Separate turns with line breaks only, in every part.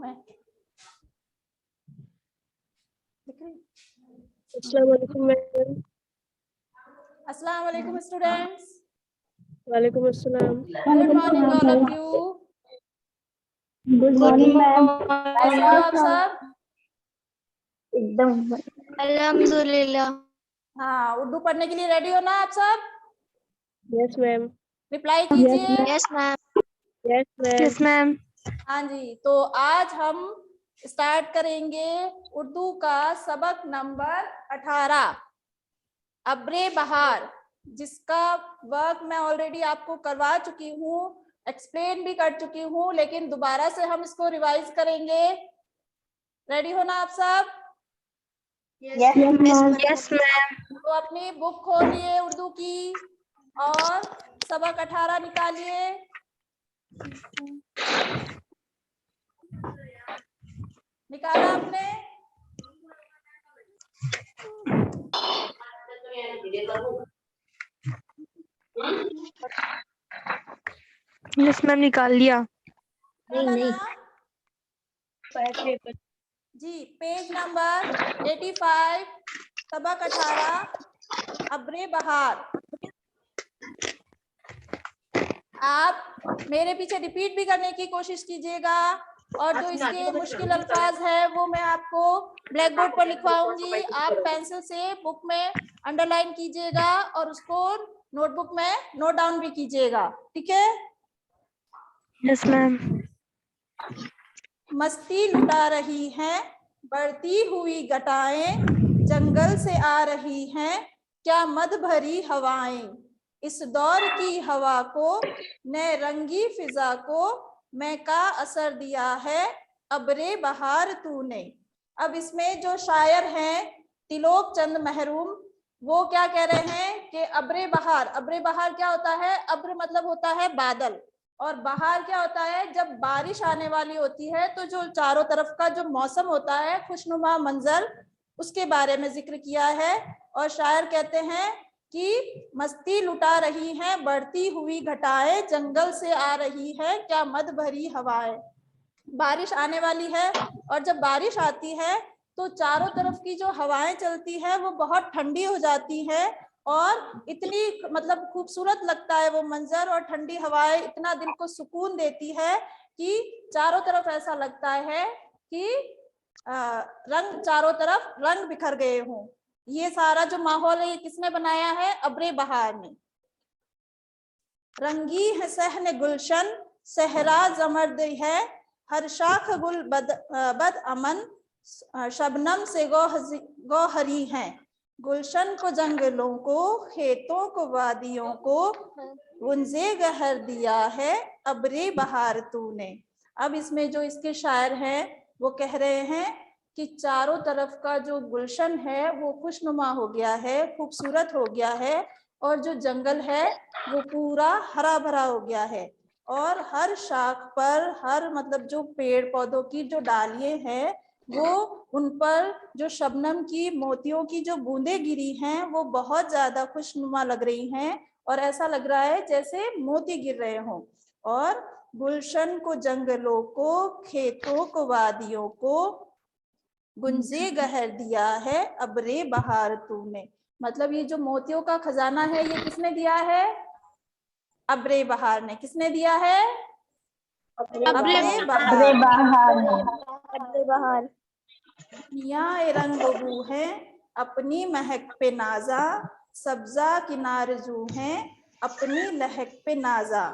मैं दिख रही?
अस्सलाम वालेकुम मैम।
अस्सलाम वालेकुम स्टूडेंट्स।
वालेकुम अस्सलाम।
Good morning all of you.
Good morning ma'am.
कैसे हो आप सब?
एकदम अल्हम्दुलिल्लाह।
हाँ, उर्दू पढ़ने के लिए रेडी हो ना आप सब?
Yes ma'am.
रिप्लाई कीजिए।
Yes ma'am.
Yes ma'am.
Yes ma'am.
हाँ जी, तो आज हम स्टार्ट करेंगे उर्दू का सबक नंबर 18 अब्रे बहार, जिसका वर्क मैं ऑलरेडी आपको करवा चुकी हूँ, एक्सप्लेन भी कर चुकी हूँ, लेकिन दोबारा से हम इसको रिवाइज करेंगे। रेडी हो ना आप सब?
Yes ma'am.
तो अपनी बुक खोलिए उर्दू की और सबक 18 निकालिए। निकाला आपने?
यस मैम, निकाल लिया।
नहीं जी, पेज नंबर 85 सबक 18 अब्रे बहार। आप मेरे पीछे रिपीट भी करने की कोशिश कीजिएगा, और जो इसके मुश्किल अल्फाज है वो मैं आपको ब्लैक बोर्ड पर लिखवाऊंगी। आप पेंसिल से बुक में अंडरलाइन कीजिएगा और उसको नोटबुक में नोट डाउन भी कीजिएगा, ठीक है?
Yes ma'am.
मस्ती लुटा रही हैं बढ़ती हुई घटाएं, जंगल से आ रही हैं क्या मद भरी हवाएं, इस दौर की हवा को ने रंगी फिजा को मैं का असर दिया है अब्रे बहार तूने। अब इसमें जो शायर हैं तिलोक चंद महरूम, वो क्या कह रहे हैं कि अब्रे बहार क्या होता है? अब्र मतलब होता है बादल, और बहार क्या होता है? जब बारिश आने वाली होती है तो जो चारों तरफ का जो मौसम होता है, खुशनुमा मंजर, उसके बारे में जिक्र किया है। और शायर कहते हैं कि मस्ती लुटा रही हैं बढ़ती हुई घटाएं, जंगल से आ रही है क्या मद भरी हवाएं। बारिश आने वाली है, और जब बारिश आती है तो चारों तरफ की जो हवाएं चलती है वो बहुत ठंडी हो जाती है, और इतनी मतलब खूबसूरत लगता है वो मंजर, और ठंडी हवाएं इतना दिल को सुकून देती है कि चारों तरफ ऐसा लगता है कि रंग, चारों तरफ रंग बिखर गए हों। ये सारा जो माहौल है ये किसने बनाया है? अब्रे बहार ने। रंगी है सहन गुलशन सहरा जमर्द है, हर शाख गुल बद अमन शबनम से गौहरी हैं, गुलशन को जंगलों को खेतों को वादियों को गुंजे गहर दिया है अब्रे बहार तूने। अब इसमें जो इसके शायर हैं वो कह रहे हैं कि चारों तरफ का जो गुलशन है वो खुशनुमा हो गया है, खूबसूरत हो गया है, और जो जंगल है वो पूरा हरा भरा हो गया है, और हर शाख पर, हर मतलब जो पेड़ पौधों की जो डालियां हैं वो, उन पर जो शबनम की, मोतियों की जो बूंदें गिरी हैं वो बहुत ज्यादा खुशनुमा लग रही हैं, और ऐसा लग रहा है जैसे मोती गिर रहे हों। और गुलशन को जंगलों को खेतों को वादियों को गुंजे गहर दिया है अब्रे बहार तूने। मतलब ये जो मोतियों का खजाना है ये किसने दिया है? अब्रे बहार ने। किसने दिया है? अब्रे बहार। मियाँ रंग बू है अपनी महक पे नाजा, सब्जा किनारजू हैं अपनी लहक पे नाजा,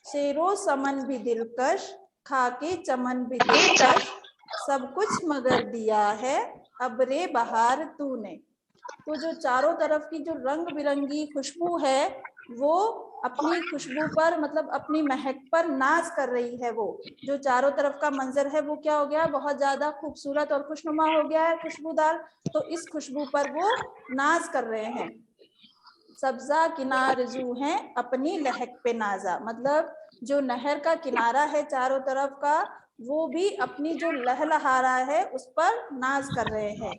शेरो समन भी दिलकश खाके चमन भी दिलकश, सब कुछ मगर दिया है अब्रे बहार तूने। तो जो चारों तरफ की जो रंग बिरंगी खुशबू है वो अपनी खुशबू पर, मतलब अपनी महक पर नाज कर रही है। वो जो चारों तरफ का मंजर है वो क्या हो गया? बहुत ज्यादा खूबसूरत और खुशनुमा हो गया है, खुशबूदार। तो इस खुशबू पर वो नाज कर रहे हैं। सब्जा किनारजू हैं अपनी लहक पे नाजा, मतलब जो नहर का किनारा है चारों तरफ का, वो भी अपनी जो लहलहा रहा है उस पर नाज कर रहे हैं।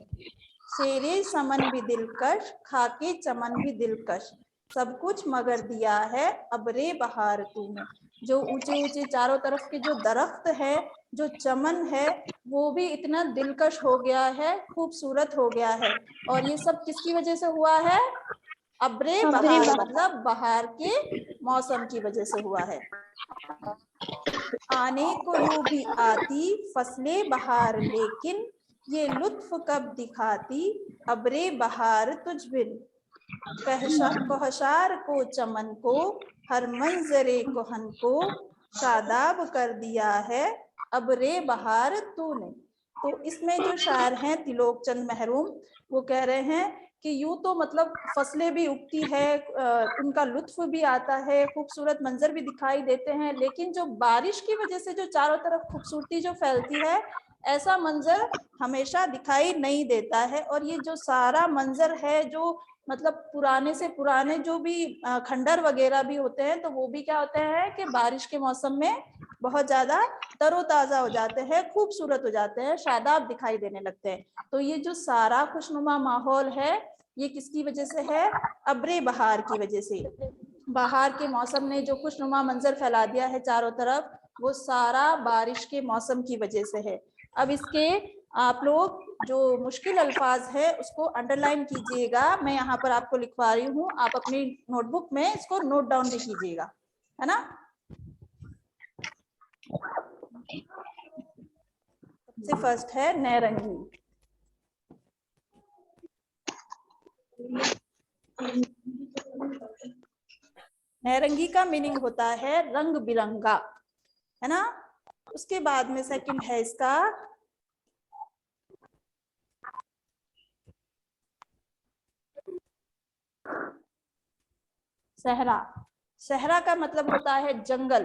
शेरे समन भी दिलकश खाके चमन भी दिलकश, सब कुछ मगर दिया है अबरे बहार तूने। जो ऊंचे ऊंचे चारों तरफ के जो दरख्त है, जो चमन है, वो भी इतना दिलकश हो गया है, खूबसूरत हो गया है। और ये सब किसकी वजह से हुआ है? अबरे बहार, मतलब बहार के मौसम की वजह से हुआ है। आने को यूं भी आती फसले बहार, लेकिन ये लुत्फ कब दिखाती अबरे बहार तुझ बिन। कहशार को चमन को, हर मंजरे कोहन को, शादाब कर दिया है अबरे बहार तूने। तो इसमें जो शायर हैं तिलोक चंद महरूम, वो कह रहे हैं कि यूं तो मतलब फसलें भी उगती है, उनका लुत्फ भी आता है, खूबसूरत मंजर भी दिखाई देते हैं, लेकिन जो बारिश की वजह से जो चारों तरफ खूबसूरती जो फैलती है, ऐसा मंजर हमेशा दिखाई नहीं देता है। और ये जो सारा मंजर है, जो मतलब पुराने से पुराने जो भी खंडर वगैरह भी होते हैं, तो वो भी क्या होते हैं कि बारिश के मौसम में बहुत ज्यादा तरोताजा हो जाते हैं, खूबसूरत हो जाते हैं, शादाब दिखाई देने लगते हैं। तो ये जो सारा खुशनुमा माहौल है, ये किसकी वजह से है? अब्रे बहार की वजह से। बहार के मौसम ने जो खुशनुमा मंजर फैला दिया है चारों तरफ, वो सारा बारिश के मौसम की वजह से है। अब इसके आप लोग जो मुश्किल अल्फाज है उसको अंडरलाइन कीजिएगा, मैं यहाँ पर आपको लिखवा रही हूँ, आप अपनी नोटबुक में इसको नोट डाउन भी कीजिएगा, है ना। सबसे फर्स्ट है नैरंगी। नैरंगी का मीनिंग होता है रंग बिरंगा, है ना। उसके बाद में सेकंड है इसका सहरा। सहरा का मतलब होता है जंगल,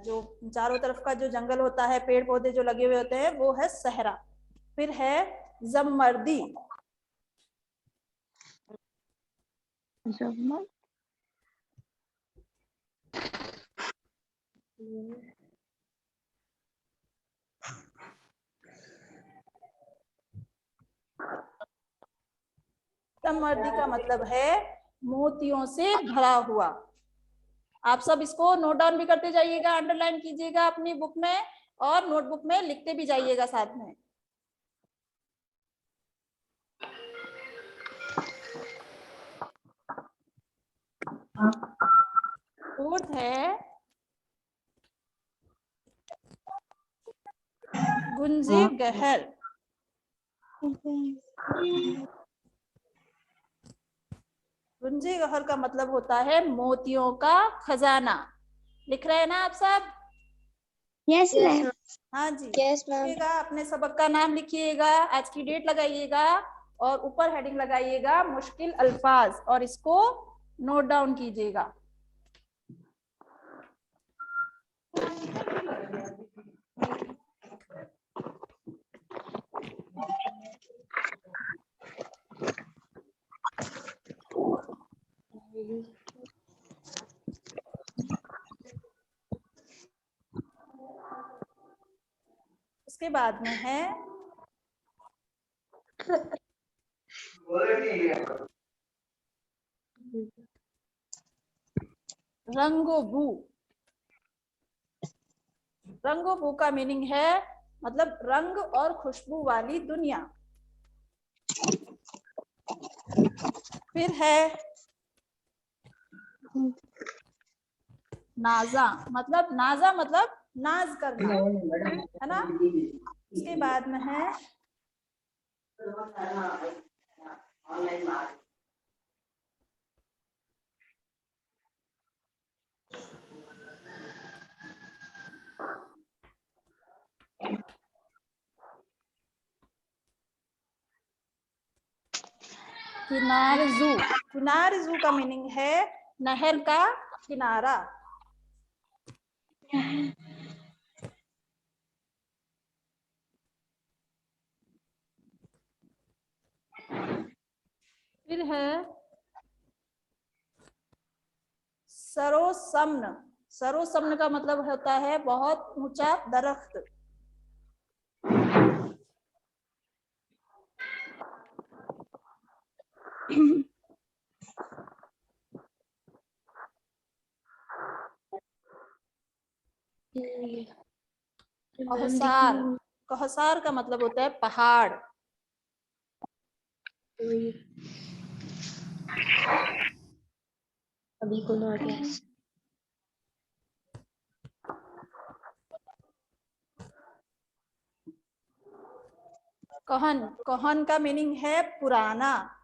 जो चारों तरफ का जो जंगल होता है, पेड़ पौधे जो लगे हुए होते हैं, वो है सहरा। फिर है जममर्दी। जममर्दी का मतलब है मोतियों से भरा हुआ। आप सब इसको नोट डाउन भी करते जाइएगा, अंडरलाइन कीजिएगा अपनी बुक में, और नोटबुक में लिखते भी जाइएगा साथ में। फोर्थ है गुंजे गहर। गुंजे गहर का मतलब होता है मोतियों का खजाना। लिख रहे हैं ना आप सब?
Yes ma'am.
हाँ जी।
Yes ma'am.
लिखिएगा, अपने सबक का नाम लिखिएगा, आज की डेट लगाइएगा, और ऊपर हेडिंग लगाइएगा मुश्किल अल्फाज, और इसको नोट डाउन कीजिएगा। उसके बाद में है रंगोबू। रंगोबू का मीनिंग है मतलब रंग और खुशबू वाली दुनिया। फिर है नाजा, मतलब नाजा मतलब नाज करना, है ना। उसके बाद में है किनारजू। किनारजू का मीनिंग है नहर का किनारा। फिर है सरोसमन। सरोसमन का मतलब होता है बहुत ऊंचा दरख्त। कहसार, कहसार का मतलब होता है पहाड़।
अभी कौन आ गया?
कहन, कहन का मीनिंग है पुराना।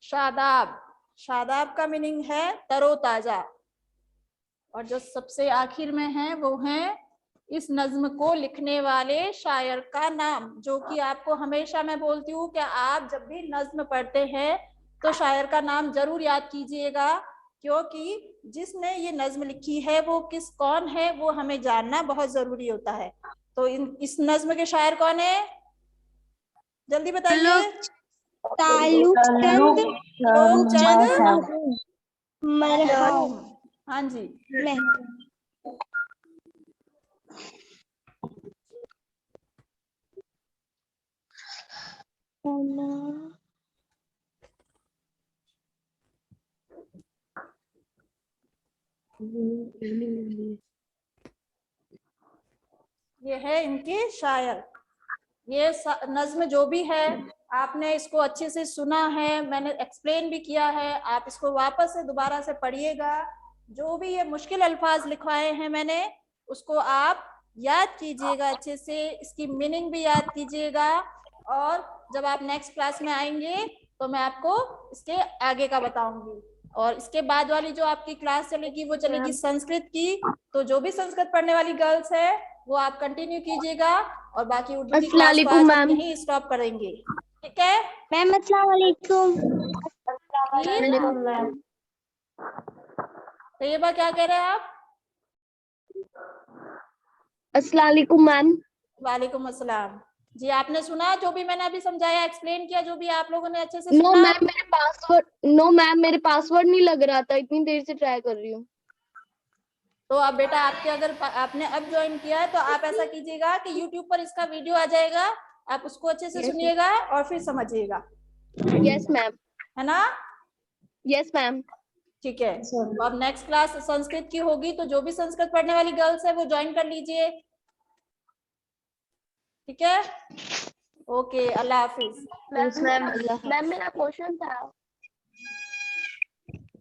शादाब, शादाब का मीनिंग है तरोताजा। और जो सबसे आखिर में है वो है इस नज्म को लिखने वाले शायर का नाम, जो कि आपको हमेशा मैं बोलती हूँ कि आप जब भी नज्म पढ़ते हैं तो शायर का नाम जरूर याद कीजिएगा, क्योंकि जिसने ये नज्म लिखी है वो कौन है वो हमें जानना बहुत जरूरी होता है। तो इस नज्म के शायर कौन है, जल्दी बताइए।
ताल्लुकचंद
लोकचंद
मरहूम।
हाँ जी। ये है इनके शायर। ये नज्म जो भी है आपने इसको अच्छे से सुना है, मैंने एक्सप्लेन भी किया है, आप इसको वापस से दोबारा से पढ़िएगा। जो भी ये मुश्किल अल्फाज लिखवाए हैं मैंने उसको आप याद कीजिएगा अच्छे से, इसकी मीनिंग भी याद कीजिएगा। और जब आप नेक्स्ट क्लास में आएंगे तो मैं आपको इसके आगे का बताऊंगी। और इसके बाद वाली जो आपकी क्लास चलेगी वो चलेगी संस्कृत की। तो जो भी संस्कृत पढ़ने वाली गर्ल्स है वो आप कंटिन्यू कीजिएगा, और बाकी उर्दू की क्लास को आज हम यहीं स्टॉप करेंगे, ठीक है
मैम? अस्सलाम वालेकुम।
तैयबा क्या कह रहे हैं आप?
अस्सलाम वालेकुम मैम।
वालेकुम अस्सलाम। जी आपने सुना जो भी मैंने अभी समझाया, एक्सप्लेन किया, जो भी आप लोगों ने अच्छे से
नो
सुना?
मैम, मेरे पासवर्ड नहीं लग रहा था, इतनी देर से ट्राई कर रही हूँ।
तो अब बेटा आपके अगर आपने अब ज्वाइन किया है तो आप ऐसा कीजिएगा कि YouTube पर इसका वीडियो आ जाएगा, आप उसको अच्छे से सुनिएगा और फिर समझिएगा।
Yes ma'am.
है ना?
Yes ma'am.
ठीक है। तो अब नेक्स्ट क्लास संस्कृत की होगी, तो जो भी संस्कृत पढ़ने वाली गर्ल्स है वो ज्वाइन कर लीजिए, ठीक है? ओके, अल्लाह हाफिज।
मैम मेरा क्वेश्चन था।